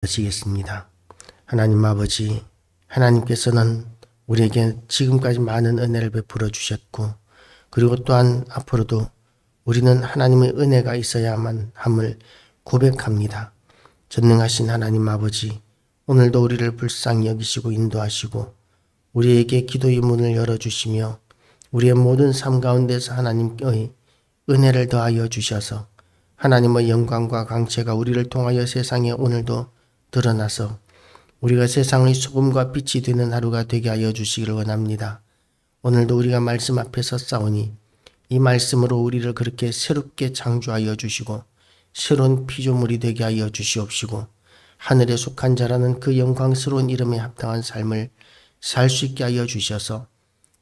하시겠습니다. 하나님 아버지, 하나님께서는 우리에게 지금까지 많은 은혜를 베풀어 주셨고, 그리고 또한 앞으로도 우리는 하나님의 은혜가 있어야만 함을 고백합니다. 전능하신 하나님 아버지, 오늘도 우리를 불쌍히 여기시고 인도하시고 우리에게 기도의 문을 열어주시며 우리의 모든 삶 가운데서 하나님의 은혜를 더하여 주셔서 하나님의 영광과 강체가 우리를 통하여 세상에 오늘도 드러나서 우리가 세상의 소금과 빛이 되는 하루가 되게 하여 주시기를 원합니다. 오늘도 우리가 말씀 앞에서 싸우니 이 말씀으로 우리를 그렇게 새롭게 창조하여 주시고 새로운 피조물이 되게 하여 주시옵시고 하늘에 속한 자라는 그 영광스러운 이름에 합당한 삶을 살 수 있게 하여 주셔서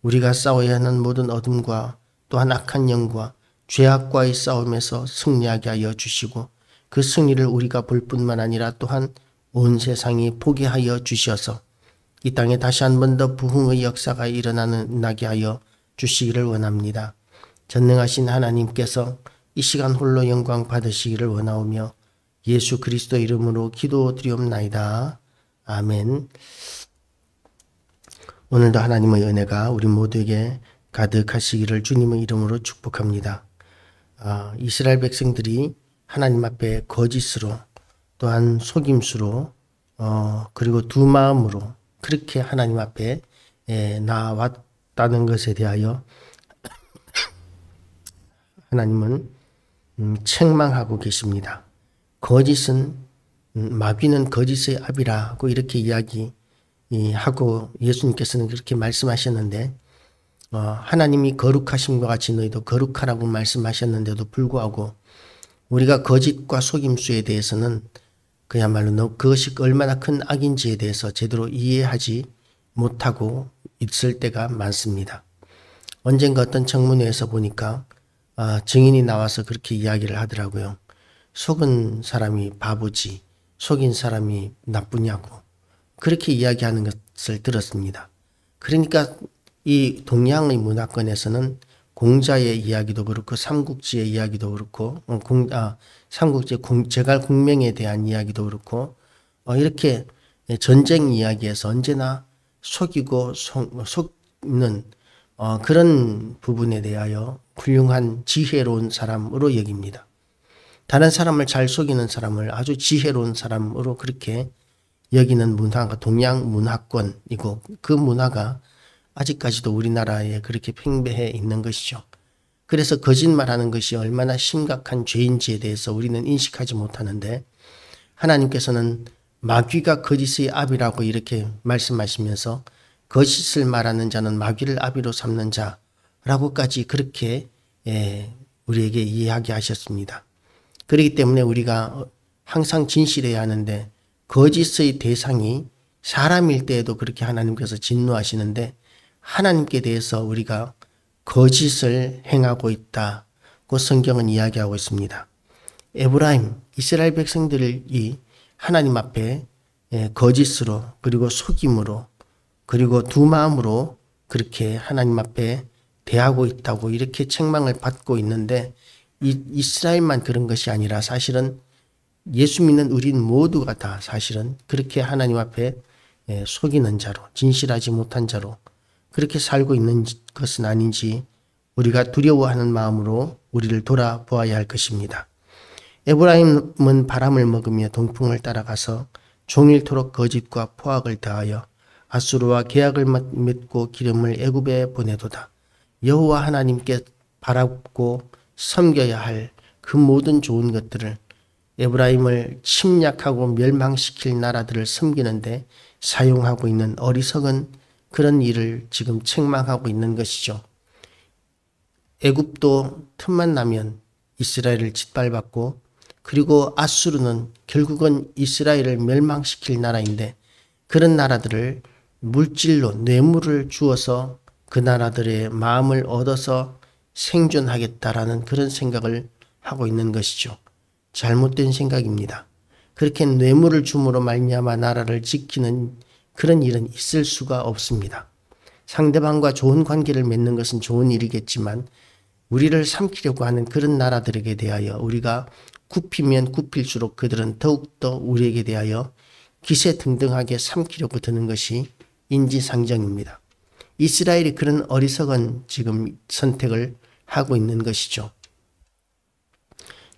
우리가 싸워야 하는 모든 어둠과 또한 악한 영과 죄악과의 싸움에서 승리하게 하여 주시고 그 승리를 우리가 볼 뿐만 아니라 또한 온 세상이 보게 하여 주셔서 이 땅에 다시 한 번 더 부흥의 역사가 일어나게 하여 주시기를 원합니다. 전능하신 하나님께서 이 시간 홀로 영광 받으시기를 원하오며 예수 그리스도 이름으로 기도드리옵나이다. 아멘. 오늘도 하나님의 은혜가 우리 모두에게 가득하시기를 주님의 이름으로 축복합니다. 이스라엘 백성들이 하나님 앞에 거짓으로 또한 속임수로 그리고 두 마음으로 그렇게 하나님 앞에 나왔다는 것에 대하여 하나님은 책망하고 계십니다. 거짓은 마귀는 거짓의 압이라고 이렇게 이야기하고 예수님께서는 그렇게 말씀하셨는데 하나님이 거룩하심과 같이 너희도 거룩하라고 말씀하셨는데도 불구하고 우리가 거짓과 속임수에 대해서는 그야말로 그것이 얼마나 큰 악인지에 대해서 제대로 이해하지 못하고 있을 때가 많습니다. 언젠가 어떤 청문회에서 보니까 증인이 나와서 그렇게 이야기를 하더라고요. 속은 사람이 바보지 속인 사람이 나쁘냐고 그렇게 이야기하는 것을 들었습니다. 그러니까 이 동양의 문화권에서는 공자의 이야기도 그렇고 삼국지의 이야기도 그렇고 삼국지의 제갈공명에 대한 이야기도 그렇고 이렇게 전쟁 이야기에서 언제나 속이고 속는 그런 부분에 대하여 훌륭한 지혜로운 사람으로 여깁니다. 다른 사람을 잘 속이는 사람을 아주 지혜로운 사람으로 그렇게 여기는 문화가 동양 문화권이고 그 문화가 아직까지도 우리나라에 그렇게 팽배해 있는 것이죠. 그래서 거짓말하는 것이 얼마나 심각한 죄인지에 대해서 우리는 인식하지 못하는데 하나님께서는 마귀가 거짓의 압이라고 이렇게 말씀하시면서 거짓을 말하는 자는 마귀를 압이로 삼는 자라고까지 그렇게 우리에게 이야기하셨습니다. 그렇기 때문에 우리가 항상 진실해야 하는데 거짓의 대상이 사람일 때에도 그렇게 하나님께서 진노하시는데 하나님께 대해서 우리가 거짓을 행하고 있다고 성경은 이야기하고 있습니다. 에브라임, 이스라엘 백성들이 하나님 앞에 거짓으로 그리고 속임으로 그리고 두 마음으로 그렇게 하나님 앞에 대하고 있다고 이렇게 책망을 받고 있는데 이스라엘만 그런 것이 아니라 사실은 예수 믿는 우린 모두가 다 사실은 그렇게 하나님 앞에 속이는 자로 진실하지 못한 자로 그렇게 살고 있는 것은 아닌지 우리가 두려워하는 마음으로 우리를 돌아보아야 할 것입니다. 에브라임은 바람을 먹으며 동풍을 따라가서 종일토록 거짓과 포악을 다하여 아수르와 계약을 맺고 기름을 애굽에 보내도다. 여호와 하나님께 바라고 섬겨야 할 그 모든 좋은 것들을 에브라임을 침략하고 멸망시킬 나라들을 섬기는데 사용하고 있는 어리석은 그런 일을 지금 책망하고 있는 것이죠. 애굽도 틈만 나면 이스라엘을 짓밟았고 그리고 아수르는 결국은 이스라엘을 멸망시킬 나라인데 그런 나라들을 물질로 뇌물을 주어서 그 나라들의 마음을 얻어서 생존하겠다라는 그런 생각을 하고 있는 것이죠. 잘못된 생각입니다. 그렇게 뇌물을 줌으로 말미암아 나라를 지키는 그런 일은 있을 수가 없습니다. 상대방과 좋은 관계를 맺는 것은 좋은 일이겠지만 우리를 삼키려고 하는 그런 나라들에게 대하여 우리가 굽히면 굽힐수록 그들은 더욱더 우리에게 대하여 기세등등하게 삼키려고 드는 것이 인지상정입니다. 이스라엘이 그런 어리석은 지금 선택을 하고 있는 것이죠.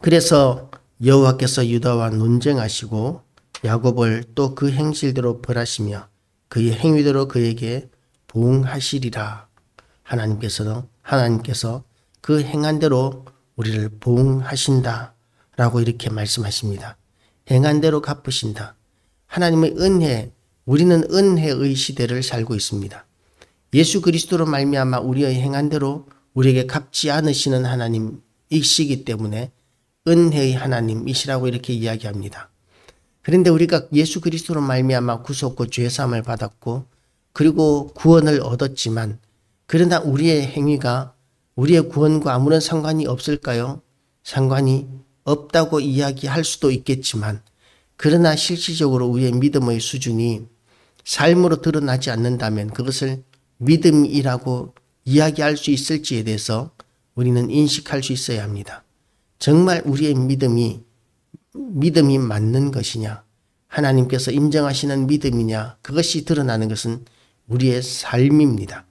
그래서 여호와께서 유다와 논쟁하시고 야곱을 또 그 행실대로 벌하시며 그의 행위대로 그에게 보응하시리라. 하나님께서 그 행한 대로 우리를 보응하신다 라고 이렇게 말씀하십니다. 행한 대로 갚으신다. 하나님의 은혜, 우리는 은혜의 시대를 살고 있습니다. 예수 그리스도로 말미암아 우리의 행한 대로 우리에게 갚지 않으시는 하나님이시기 때문에 은혜의 하나님이시라고 이렇게 이야기합니다. 그런데 우리가 예수 그리스도로 말미암아 구속과 죄사함을 받았고 그리고 구원을 얻었지만 그러나 우리의 행위가 우리의 구원과 아무런 상관이 없을까요? 상관이 없다고 이야기할 수도 있겠지만 그러나 실질적으로 우리의 믿음의 수준이 삶으로 드러나지 않는다면 그것을 믿음이라고 이야기할 수 있을지에 대해서 우리는 인식할 수 있어야 합니다. 정말 우리의 믿음이 맞는 것이냐, 하나님께서 인정하시는 믿음이냐, 그것이 드러나는 것은 우리의 삶입니다.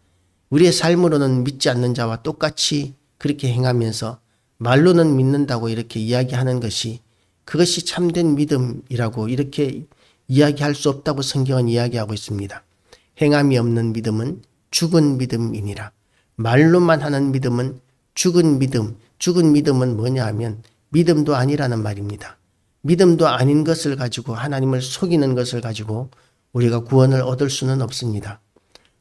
우리의 삶으로는 믿지 않는 자와 똑같이 그렇게 행하면서 말로는 믿는다고 이렇게 이야기하는 것이 그것이 참된 믿음이라고 이렇게 이야기할 수 없다고 성경은 이야기하고 있습니다. 행함이 없는 믿음은 죽은 믿음이니라. 말로만 하는 믿음은 죽은 믿음. 죽은 믿음은 뭐냐 하면 믿음도 아니라는 말입니다. 믿음도 아닌 것을 가지고 하나님을 속이는 것을 가지고 우리가 구원을 얻을 수는 없습니다.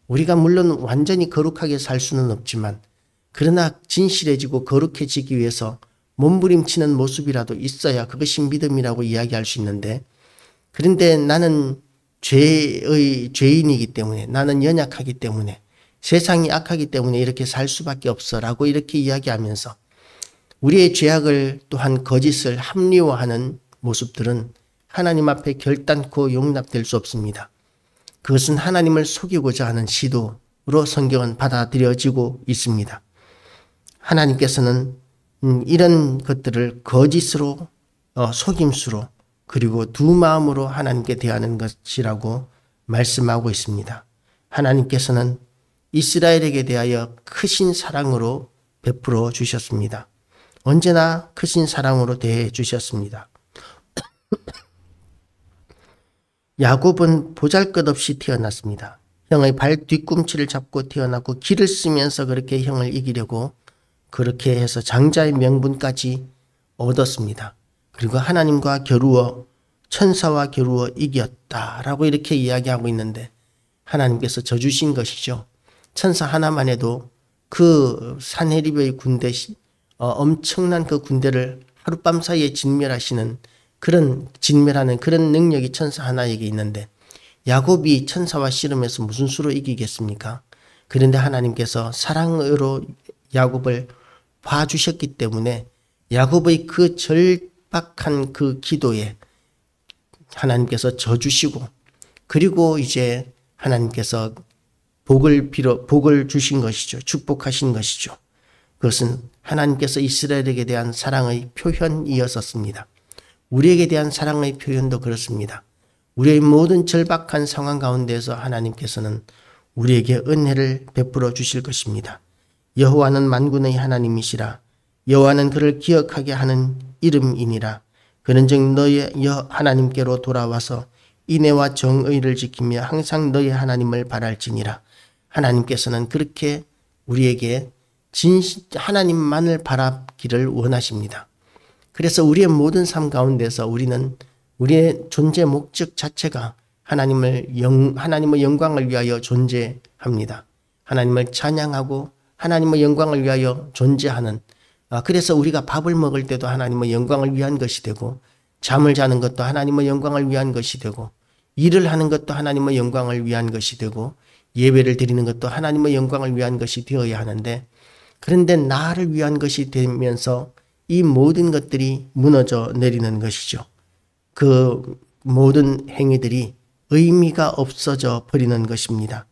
우리가 물론 완전히 거룩하게 살 수는 없지만 그러나 진실해지고 거룩해지기 위해서 몸부림치는 모습이라도 있어야 그것이 믿음이라고 이야기할 수 있는데 그런데 나는 죄인이기 때문에 나는 연약하기 때문에 세상이 악하기 때문에 이렇게 살 수밖에 없어 라고 이렇게 이야기하면서 우리의 죄악을 또한 거짓을 합리화하는 모습들은 하나님 앞에 결단코 용납될 수 없습니다. 그것은 하나님을 속이고자 하는 시도로 성경은 받아들여지고 있습니다. 하나님께서는 이런 것들을 거짓으로 속임수로 그리고 두 마음으로 하나님께 대하는 것이라고 말씀하고 있습니다. 하나님께서는 이스라엘에게 대하여 크신 사랑으로 베풀어 주셨습니다. 언제나 크신 사랑으로 대해 주셨습니다. 야곱은 보잘것없이 태어났습니다. 형의 발 뒤꿈치를 잡고 태어났고 길을 쓰면서 그렇게 형을 이기려고 그렇게 해서 장자의 명분까지 얻었습니다. 그리고 하나님과 겨루어 천사와 겨루어 이겼다라고 이렇게 이야기하고 있는데 하나님께서 져주신 것이죠. 천사 하나만 해도 그 산헤립의 군대 엄청난 그 군대를 하룻밤 사이에 진멸하는 그런 능력이 천사 하나에게 있는데 야곱이 천사와 씨름해서 무슨 수로 이기겠습니까? 그런데 하나님께서 사랑으로 야곱을 봐주셨기 때문에 야곱의 그 절박한 그 기도에 하나님께서 져주시고 그리고 이제 하나님께서 복을 주신 것이죠. 축복하신 것이죠. 그것은 하나님께서 이스라엘에게 대한 사랑의 표현이었었습니다. 우리에게 대한 사랑의 표현도 그렇습니다. 우리의 모든 절박한 상황 가운데서 하나님께서는 우리에게 은혜를 베풀어 주실 것입니다. 여호와는 만군의 하나님이시라. 여호와는 그를 기억하게 하는 이름이니라. 그런즉 너의 하나님께로 돌아와서 인애와 정의를 지키며 항상 너의 하나님을 바랄지니라. 하나님께서는 그렇게 우리에게 하나님만을 바라기를 원하십니다. 그래서 우리의 모든 삶 가운데서 우리는 우리의 존재 목적 자체가 하나님의 영광을 위하여 존재합니다. 하나님을 찬양하고 하나님의 영광을 위하여 존재하는 그래서 우리가 밥을 먹을 때도 하나님의 영광을 위한 것이 되고 잠을 자는 것도 하나님의 영광을 위한 것이 되고 일을 하는 것도 하나님의 영광을 위한 것이 되고 예배를 드리는 것도 하나님의 영광을 위한 것이 되어야 하는데 그런데 나를 위한 것이 되면서 이 모든 것들이 무너져 내리는 것이죠. 그 모든 행위들이 의미가 없어져 버리는 것입니다.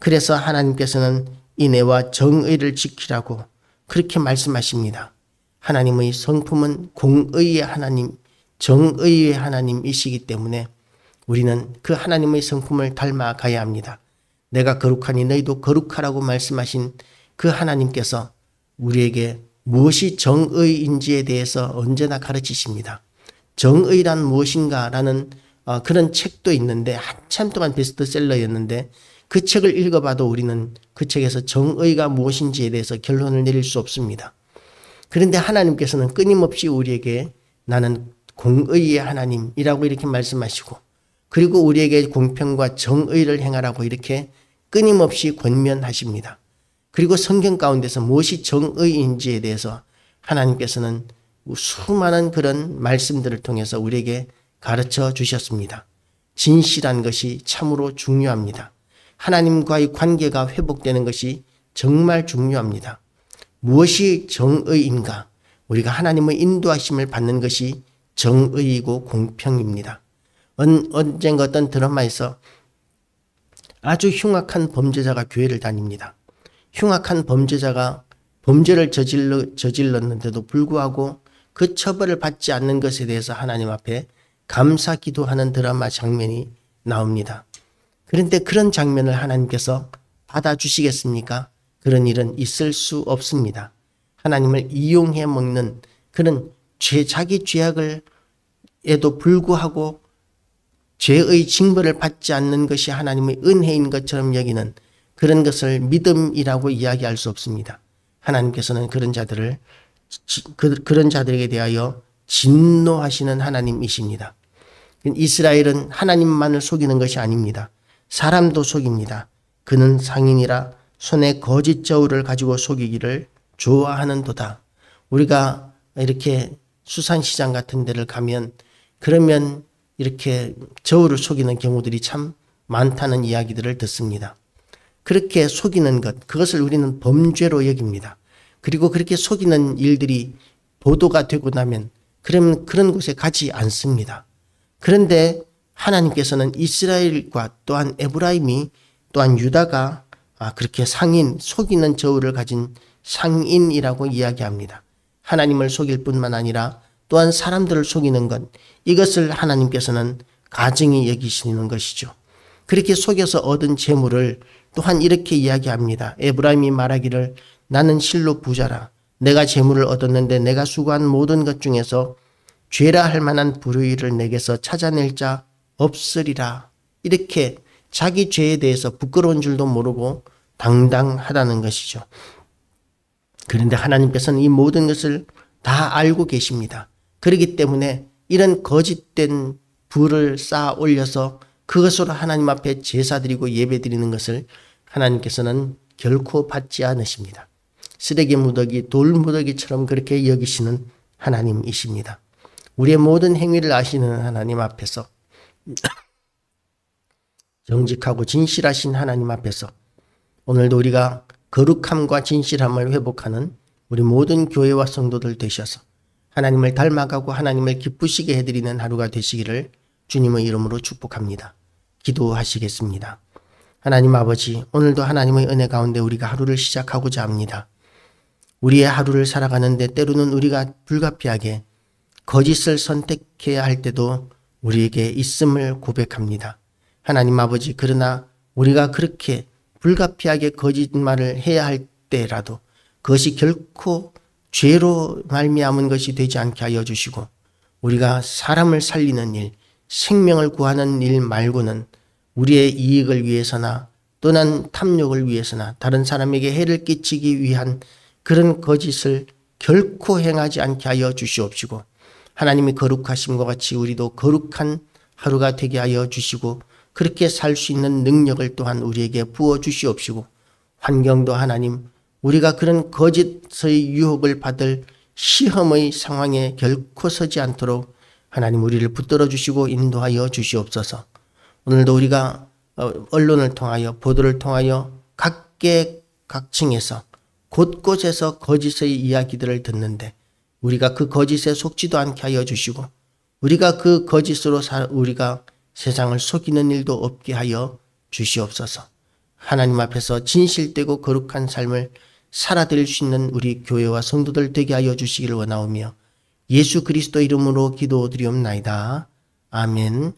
그래서 하나님께서는 인애와 정의를 지키라고 그렇게 말씀하십니다. 하나님의 성품은 공의의 하나님, 정의의 하나님이시기 때문에 우리는 그 하나님의 성품을 닮아가야 합니다. 내가 거룩하니 너희도 거룩하라고 말씀하신 그 하나님께서 우리에게 무엇이 정의인지에 대해서 언제나 가르치십니다. 정의란 무엇인가라는 그런 책도 있는데 한참 동안 베스트셀러였는데 그 책을 읽어봐도 우리는 그 책에서 정의가 무엇인지에 대해서 결론을 내릴 수 없습니다. 그런데 하나님께서는 끊임없이 우리에게 나는 공의의 하나님이라고 이렇게 말씀하시고 그리고 우리에게 공평과 정의를 행하라고 이렇게 끊임없이 권면하십니다. 그리고 성경 가운데서 무엇이 정의인지에 대해서 하나님께서는 수많은 그런 말씀들을 통해서 우리에게 가르쳐 주셨습니다. 진실한 것이 참으로 중요합니다. 하나님과의 관계가 회복되는 것이 정말 중요합니다. 무엇이 정의인가? 우리가 하나님의 인도하심을 받는 것이 정의이고 공평입니다. 언젠가 어떤 드라마에서 아주 흉악한 범죄자가 교회를 다닙니다. 흉악한 범죄자가 범죄를 저질렀는데도 불구하고 그 처벌을 받지 않는 것에 대해서 하나님 앞에 감사 기도하는 드라마 장면이 나옵니다. 그런데 그런 장면을 하나님께서 받아주시겠습니까? 그런 일은 있을 수 없습니다. 하나님을 이용해 먹는 그런 자기 죄악을 에도 불구하고 죄의 징벌을 받지 않는 것이 하나님의 은혜인 것처럼 여기는 그런 것을 믿음이라고 이야기할 수 없습니다. 하나님께서는 그런 자들에게 대하여 진노하시는 하나님이십니다. 이스라엘은 하나님만을 속이는 것이 아닙니다. 사람도 속입니다. 그는 상인이라 손에 거짓 저울을 가지고 속이기를 좋아하는도다. 우리가 이렇게 수산시장 같은 데를 가면 그러면 이렇게 저울을 속이는 경우들이 참 많다는 이야기들을 듣습니다. 그렇게 속이는 것, 그것을 우리는 범죄로 여깁니다. 그리고 그렇게 속이는 일들이 보도가 되고 나면 그러면 그런 곳에 가지 않습니다. 그런데 하나님께서는 이스라엘과 또한 에브라임이 또한 유다가 그렇게 상인, 속이는 저울을 가진 상인이라고 이야기합니다. 하나님을 속일 뿐만 아니라 또한 사람들을 속이는 것, 이것을 하나님께서는 가증히 여기시는 것이죠. 그렇게 속여서 얻은 재물을 또한 이렇게 이야기합니다. 에브라임이 말하기를 나는 실로 부자라. 내가 재물을 얻었는데 내가 수고한 모든 것 중에서 죄라 할 만한 불의를 내게서 찾아낼 자 없으리라. 이렇게 자기 죄에 대해서 부끄러운 줄도 모르고 당당하다는 것이죠. 그런데 하나님께서는 이 모든 것을 다 알고 계십니다. 그렇기 때문에 이런 거짓된 불을 쌓아 올려서 그것으로 하나님 앞에 제사 드리고 예배 드리는 것을 하나님께서는 결코 받지 않으십니다. 쓰레기 무더기, 돌 무더기처럼 그렇게 여기시는 하나님이십니다. 우리의 모든 행위를 아시는 하나님 앞에서 정직하고 진실하신 하나님 앞에서 오늘도 우리가 거룩함과 진실함을 회복하는 우리 모든 교회와 성도들 되셔서 하나님을 닮아가고 하나님을 기쁘시게 해드리는 하루가 되시기를 주님의 이름으로 축복합니다. 기도하시겠습니다. 하나님 아버지, 오늘도 하나님의 은혜 가운데 우리가 하루를 시작하고자 합니다. 우리의 하루를 살아가는데 때로는 우리가 불가피하게 거짓을 선택해야 할 때도 우리에게 있음을 고백합니다. 하나님 아버지, 그러나 우리가 그렇게 불가피하게 거짓말을 해야 할 때라도 그것이 결코 죄로 말미암은 것이 되지 않게 하여 주시고 우리가 사람을 살리는 일, 생명을 구하는 일 말고는 우리의 이익을 위해서나 또는 탐욕을 위해서나 다른 사람에게 해를 끼치기 위한 그런 거짓을 결코 행하지 않게 하여 주시옵시고 하나님이 거룩하심과 같이 우리도 거룩한 하루가 되게 하여 주시고 그렇게 살 수 있는 능력을 또한 우리에게 부어 주시옵시고 환경도 하나님, 우리가 그런 거짓의 유혹을 받을 시험의 상황에 결코 서지 않도록 하나님 우리를 붙들어 주시고 인도하여 주시옵소서. 오늘도 우리가 언론을 통하여 보도를 통하여 각계각층에서 곳곳에서 거짓의 이야기들을 듣는데 우리가 그 거짓에 속지도 않게 하여 주시고 우리가 그 거짓으로 우리가 세상을 속이는 일도 없게 하여 주시옵소서. 하나님 앞에서 진실되고 거룩한 삶을 살아드릴 수 있는 우리 교회와 성도들 되게 하여 주시기를 원하오며 예수 그리스도 이름으로 기도드리옵나이다. 아멘.